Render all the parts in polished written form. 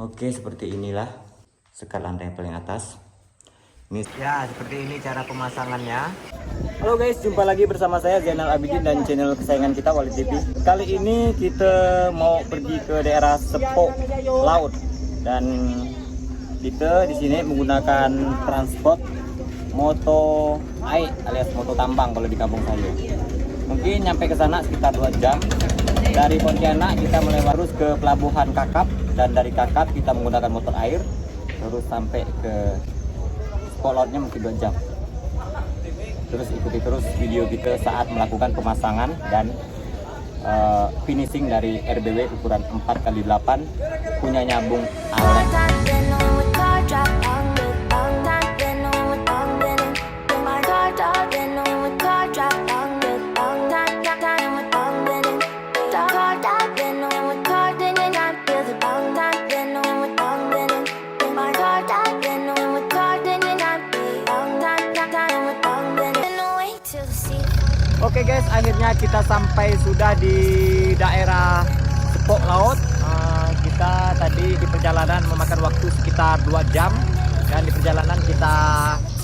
Oke, seperti inilah sekat lantai yang paling atas. Ini ya, seperti ini cara pemasangannya. Halo guys, jumpa lagi bersama saya Zainal Abidin dan channel kesayangan kita Wali TV. Kali ini kita mau pergi ke daerah Sepok Laut dan kita di sini menggunakan transport moto air alias moto tambang kalau di kampung saya. Mungkin nyampe ke sana sekitar 2 jam. Dari Pontianak kita melewati terus ke pelabuhan Kakap dan dari Kakap kita menggunakan motor air terus sampai ke Sepok Lautnya mungkin 2 jam. Terus ikuti terus video kita saat melakukan pemasangan dan finishing dari RBW ukuran 4x8 punya nyambung Allen. Oke guys, akhirnya kita sampai sudah di daerah Sepok Laut. Kita tadi di perjalanan memakan waktu sekitar 2 jam dan di perjalanan kita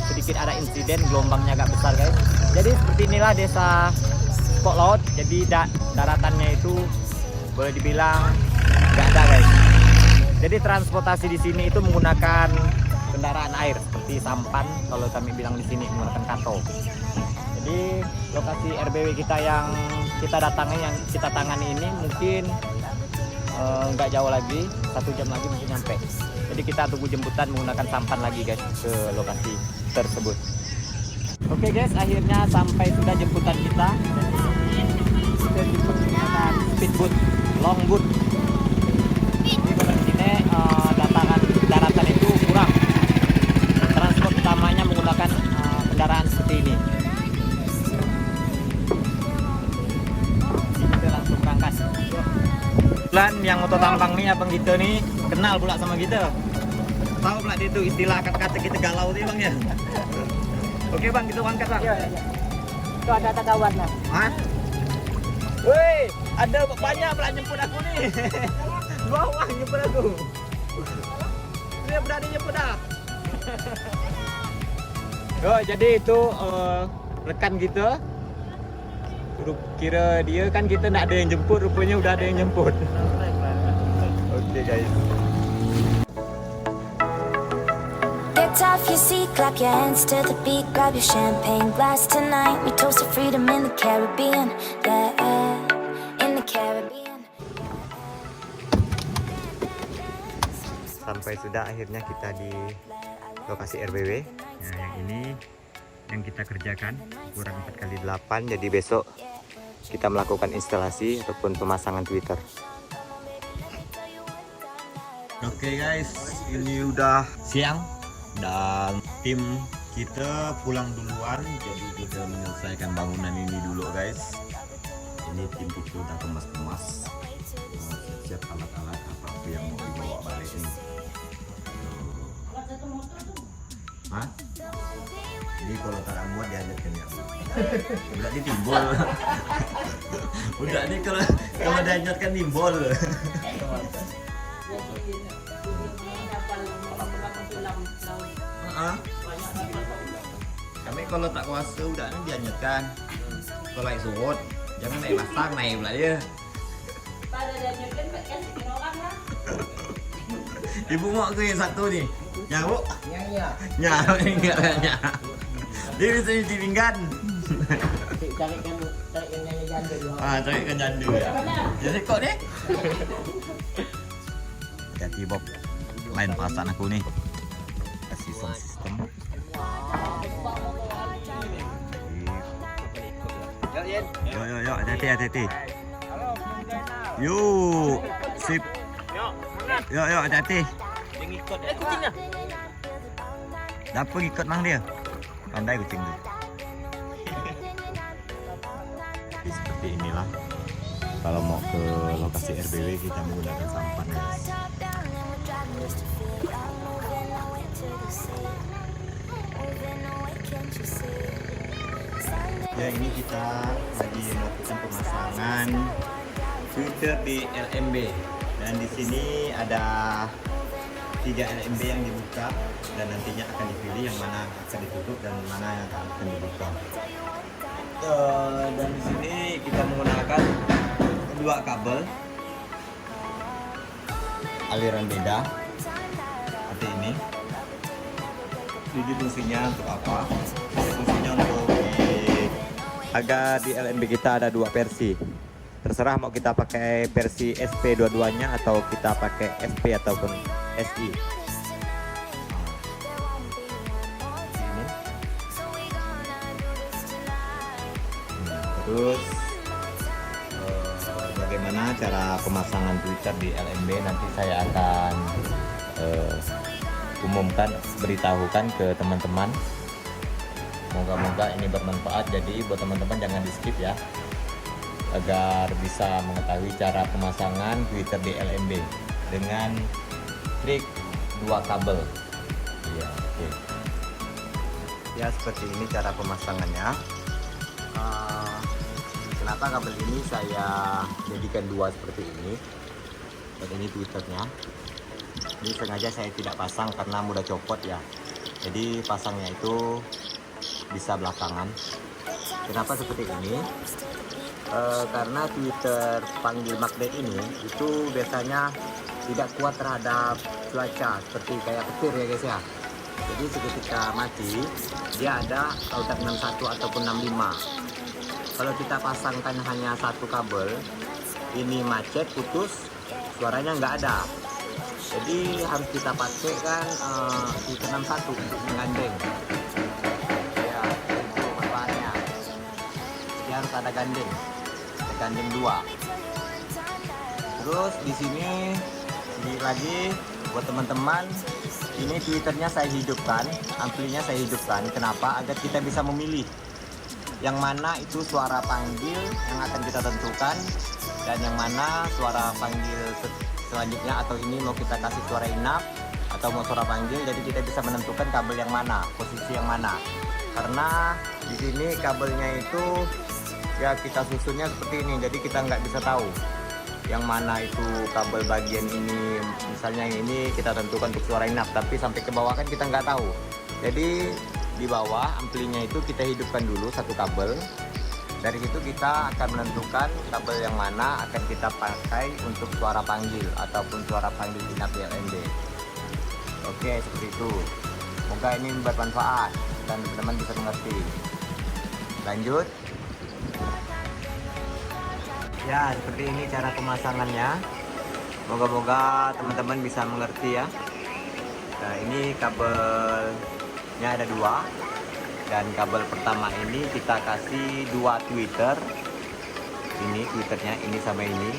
sedikit ada insiden, gelombangnya agak besar guys. Jadi seperti inilah desa Sepok Laut. Jadi daratannya itu boleh dibilang nggak ada guys. Jadi transportasi di sini itu menggunakan kendaraan air seperti sampan, kalau kami bilang di sini menggunakan kato. Jadi lokasi RBW kita yang kita datangi, yang kita tangani ini mungkin nggak jauh lagi, 1 jam lagi mungkin nyampe. Jadi kita tunggu jemputan menggunakan sampan lagi guys ke lokasi tersebut. Oke guys, akhirnya sampai sudah jemputan kita. Kita jemput menggunakan speedboat, longboat. Jadi kalau di sini daratan itu kurang. Transport utamanya menggunakan kendaraan seperti ini. Lan yang motor tambang nih abang kita nih kenal pula sama kita. Tahu pula dia itu istilah kata-kata kita galau nih bang ya. Oke bang, kita angkat bang. Iya. Itu ada kawan lah. Hah? Woi, ada banyak pula jemput aku nih. Dua orang jemput aku. Dia berani jemput dah. Oh, jadi itu rekan kita. Kira dia kan kita nak ada yang jemput, rupanya udah ada yang jemput. Oke guys. Get off your seat, clap your hands to the beat, grab your champagne glass tonight. We toast to freedom in the Caribbean, yeah, in the Caribbean. Sampai sudah akhirnya kita di lokasi RBW. Nah, yang ini yang kita kerjakan ukuran 4x8, jadi besok kita melakukan instalasi ataupun pemasangan Twitter. Oke guys, ini udah siang dan tim kita pulang duluan, jadi kita menyelesaikan bangunan ini dulu guys. Ini tim kita udah kemas-kemas, siap alat-alat apa yang mau dibawa balik ini. Hah? Jadi kalau tak muat diajarkan ya. Udah ini timbul. Udah ini kalau diajarkan timbul. Kami kalau tak kuasa udah ini diajarkan. Kalau naik surut, jangan naik basah, naik pula dia. Pada diajarkan kasih orang lah. Ibu mau aku yang satu nih. Nyamuk? Nyamuk. Dia bisa di pinggan. Carikan janda dulu. Carikan janda ya. Jadi kok nih? Hati Bob. Main perasaan aku nih. Kasih sound system. Yo, hati-hati. Yuk, sip. Yo, hati-hati. Dia ngikut. Kucingnya. Dapa ngikut mang dia. Pandai kucing tu. Jadi seperti inilah kalau mau ke lokasi RBW kita menggunakan sampan guys. Ya, ini kita lagi melakukan pemasangan filter di LMB dan di sini ada 3 LMB yang dibuka, dan nantinya akan dipilih yang mana akan ditutup dan mana yang akan dibuka. Dan di sini kita menggunakan 2 kabel aliran beda seperti ini. Jadi fungsinya untuk apa? Fungsinya untuk agar di LMB kita ada 2 versi. Terserah mau kita pakai versi SP22 nya atau kita pakai SP ataupun SI. Ini. Terus bagaimana cara pemasangan Twitter di LMB, nanti saya akan umumkan, beritahukan ke teman-teman. Moga-moga ini bermanfaat, jadi buat teman-teman jangan di skip ya, agar bisa mengetahui cara pemasangan Twitter di LMB dengan trik 2 kabel. Ya, oke. Ya, seperti ini cara pemasangannya. Kenapa kabel ini saya jadikan 2 seperti ini? Dan ini Twitternya. Ini sengaja saya tidak pasang karena mudah copot ya. Jadi pasangnya itu bisa belakangan. Kenapa seperti ini? Karena Twitter panggil magnet ini itu biasanya tidak kuat terhadap cuaca, seperti kayak petir ya guys ya. Jadi seketika mati dia ada audak 61 ataupun 65. Kalau kita pasangkan hanya 1 kabel, ini macet, putus, suaranya nggak ada. Jadi harus kita pakai kan Twitter 61 untuk menggandeng. Ya, itu manfaatnya. Jadi harus ada gandeng 2. Terus di sini lagi buat teman-teman, ini Twitternya saya hidupkan, amplinya saya hidupkan. Kenapa? Agar kita bisa memilih yang mana itu suara panggil yang akan kita tentukan, dan yang mana suara panggil selanjutnya, atau ini mau kita kasih suara inap atau mau suara panggil. Jadi kita bisa menentukan kabel yang mana, posisi yang mana. Karena di sini kabelnya itu ya kita susunnya seperti ini, jadi kita nggak bisa tahu yang mana itu kabel bagian ini. Misalnya yang ini kita tentukan untuk suara inap, tapi sampai ke bawah kan kita nggak tahu. Jadi di bawah amplinya itu kita hidupkan dulu 1 kabel. Dari situ kita akan menentukan kabel yang mana akan kita pakai untuk suara panggil ataupun suara panggil inap di LMB. Oke, seperti itu. Semoga ini bermanfaat dan teman-teman bisa mengerti. Lanjut. Ya, seperti ini cara pemasangannya. Moga-moga teman-teman bisa mengerti ya. Nah, ini kabelnya ada 2. Dan kabel pertama ini kita kasih 2 Twitter. Ini Twitternya, ini sama ini.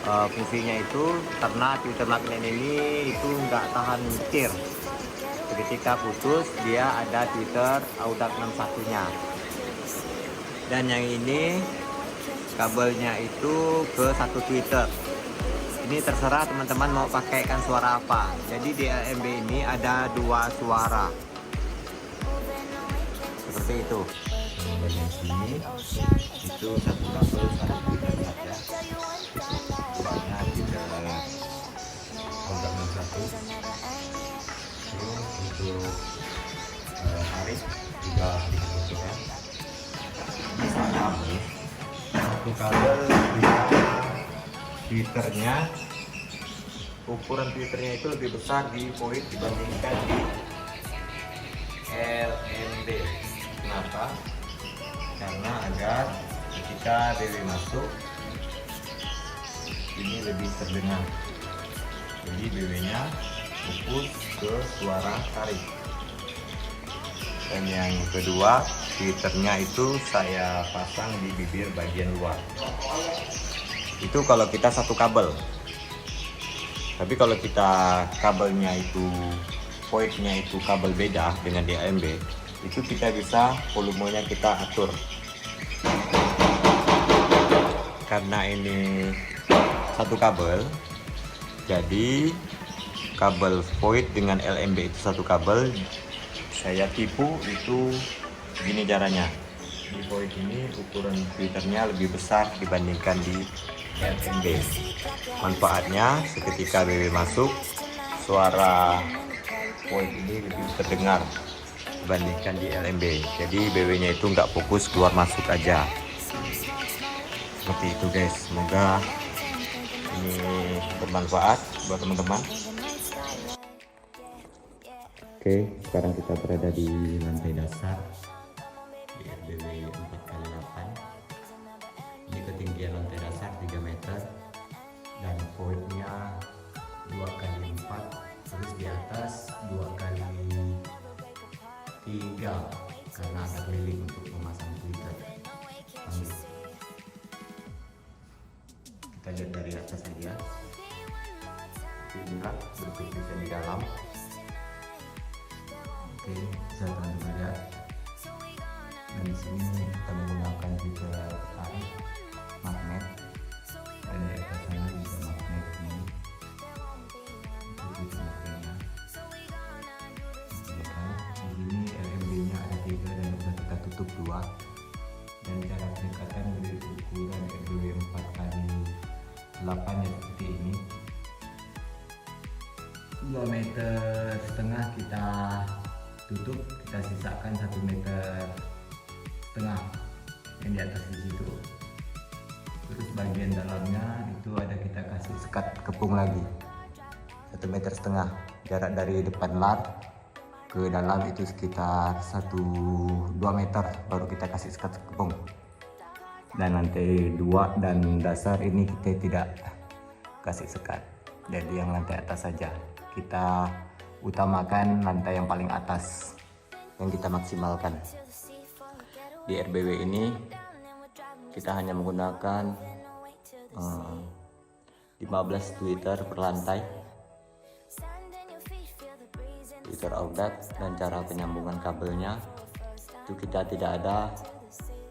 Fungsinya itu karena Twitter magnet ini itu nggak tahan petir. Ketika putus dia ada Twitter audak 61 nya. Dan yang ini kabelnya itu ke 1 Twitter. Ini terserah teman-teman mau pakaikan suara apa. Jadi di LMB ini ada 2 suara seperti itu. Bagian sini itu 1 kabel 1 Twitter saja. Suaranya tidak audak 61. Terus untuk tarik juga ditutup ya. Ini satu kabel bisa Twitternya, ukuran Twitternya itu lebih besar di void dibandingkan di LMB. Kenapa? Karena agar ketika BW masuk ini lebih terdengar. Jadi BW nya fokus ke suara tarik. Dan yang kedua, Twitternya itu saya pasang di bibir bagian luar. Itu kalau kita 1 kabel. Tapi kalau kita kabelnya itu voidnya itu kabel beda dengan DAMB, itu kita bisa volumenya kita atur. Karena ini 1 kabel, jadi kabel void dengan LMB itu 1 kabel. Saya tipu itu begini caranya. Di void ini ukuran Twitternya lebih besar dibandingkan di LMB. Manfaatnya seketika BW masuk, suara void ini lebih terdengar dibandingkan di LMB. Jadi BW-nya itu nggak fokus keluar masuk aja. Seperti itu guys. Semoga ini bermanfaat buat teman-teman. Oke, sekarang kita berada di lantai dasar di RBW 4x8. Ini ketinggian lantai dasar 3 meter dan voidnya 2x4, terus di atas 2x3 karena ada keliling untuk memasang Twitter. Kita lihat dari atas saja. Inilah bentuk desain di dalam. Oke, bisa teman-teman lihat. Dan di sini kita menggunakan juga tarik magnet. Dan di atas sana juga magnet ini. Itu magnetnya. Di sini LMB-nya ada 3 dan sudah kita tutup 2. Dan cara pendekatan dari ukuran RBW 4x8 ya seperti ini. 2,5 meter kita tutup, kita sisakan 1,5 meter yang di atas di situ. Terus bagian dalamnya itu ada kita kasih sekat kepung lagi 1,5 meter. Jarak dari depan lar ke dalam itu sekitar 2 meter, baru kita kasih sekat kepung. Dan lantai 2 dan dasar ini kita tidak kasih sekat, jadi yang lantai atas saja. Kita utamakan lantai yang paling atas yang kita maksimalkan. Di RBW ini kita hanya menggunakan 15 Twitter per lantai, Twitter outlet. Dan cara penyambungan kabelnya itu kita tidak ada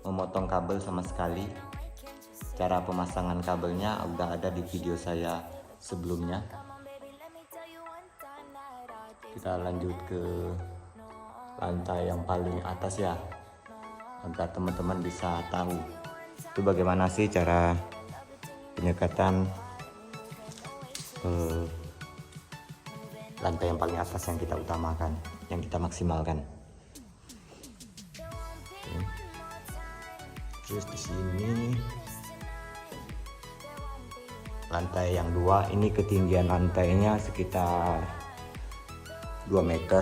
memotong kabel sama sekali. Cara pemasangan kabelnya udah ada di video saya sebelumnya. Kita lanjut ke lantai yang paling atas ya, agar teman-teman bisa tahu itu bagaimana sih cara penyekatan lantai yang paling atas yang kita utamakan, yang kita maksimalkan. Oke. Terus di sini lantai yang 2 ini ketinggian lantainya sekitar 2 meter.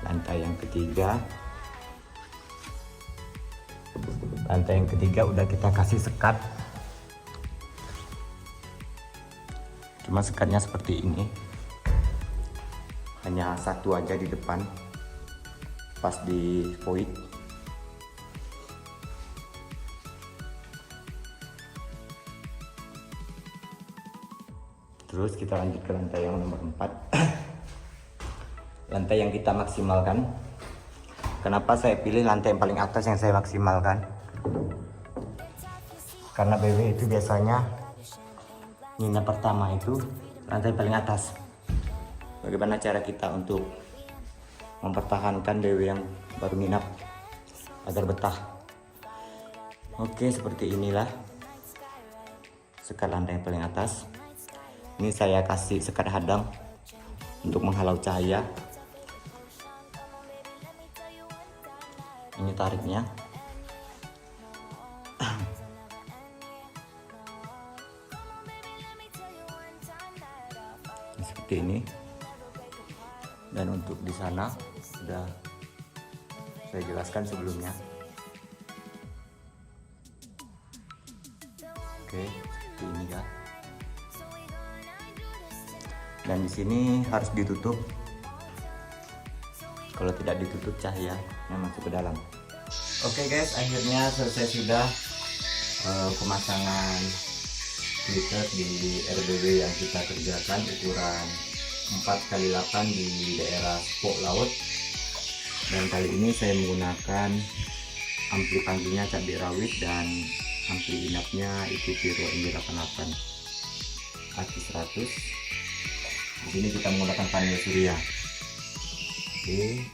Lantai yang ketiga udah kita kasih sekat, cuma sekatnya seperti ini, hanya satu aja di depan pas di void. Terus kita lanjut ke lantai yang nomor 4. Lantai yang kita maksimalkan. Kenapa saya pilih lantai yang paling atas yang saya maksimalkan? Karena BW itu biasanya nginep pertama itu lantai paling atas. Bagaimana cara kita untuk mempertahankan BW yang baru nginap agar betah? Oke, seperti inilah sekat lantai yang paling atas. Ini saya kasih sekat hadang untuk menghalau cahaya. Ini tariknya. Seperti ini. Dan untuk di sana sudah saya jelaskan sebelumnya. Oke, seperti ini ya. Dan di sini harus ditutup. Kalau tidak ditutup cahaya yang masuk ke dalam. Oke guys, akhirnya selesai sudah pemasangan Twitter di RBW yang kita kerjakan ukuran 4x8 di daerah Sepok Laut. Dan kali ini saya menggunakan ampli panggilnya cabai rawit dan ampli inapnya itu Piro MB88 aki 100. Di sini kita menggunakan panel surya. Oke.